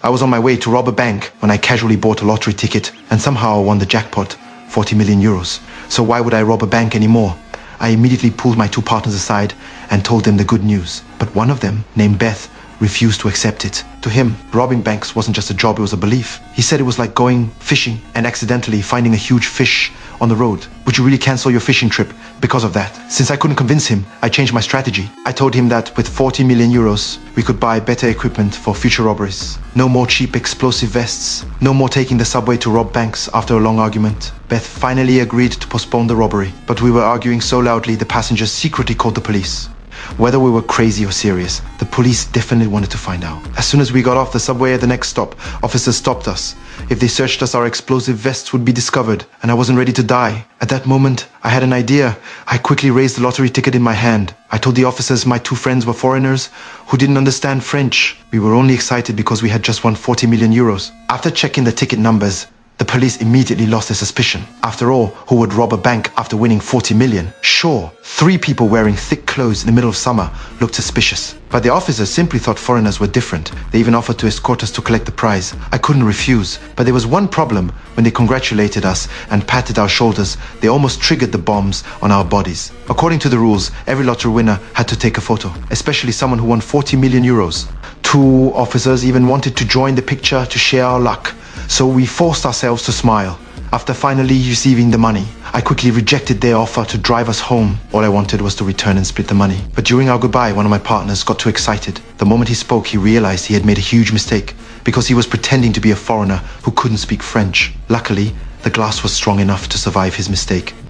I was on my way to rob a bank when I casually bought a lottery ticket and somehow I won the jackpot, 40 million euros. So why would I rob a bank anymore? I immediately pulled my two partners aside and told them the good news. But one of them, named Beth, refused to accept it. To him, robbing banks wasn't just a job, it was a belief. He said it was like going fishing and accidentally finding a huge fish on the road. Would you really cancel your fishing trip because of that? Since I couldn't convince him, I changed my strategy. I told him that with 40 million euros, we could buy better equipment for future robberies. No more cheap explosive vests. No more taking the subway to rob banks after a long argument. Beth finally agreed to postpone the robbery, but we were arguing so loudly the passengers secretly called the police. Whether we were crazy or serious, the police definitely wanted to find out. As soon as we got off the subway at the next stop, officers stopped us. If they searched us, our explosive vests would be discovered, and I wasn't ready to die. At that moment, I had an idea. I quickly raised the lottery ticket in my hand. I told the officers my two friends were foreigners who didn't understand French. We were only excited because we had just won 40 million euros. After checking the ticket numbers, the police immediately lost their suspicion. After all, who would rob a bank after winning 40 million? Sure, 3 people wearing thick clothes in the middle of summer looked suspicious. But the officers simply thought foreigners were different. They even offered to escort us to collect the prize. I couldn't refuse. But there was one problem. When they congratulated us and patted our shoulders, they almost triggered the bombs on our bodies. According to the rules, every lottery winner had to take a photo, especially someone who won 40 million euros. 2 officers even wanted to join the picture to share our luck. So we forced ourselves to smile. After finally receiving the money, I quickly rejected their offer to drive us home. All I wanted was to return and split the money. But during our goodbye, one of my partners got too excited. The moment he spoke, he realized he had made a huge mistake because he was pretending to be a foreigner who couldn't speak French. Luckily, the glass was strong enough to survive his mistake.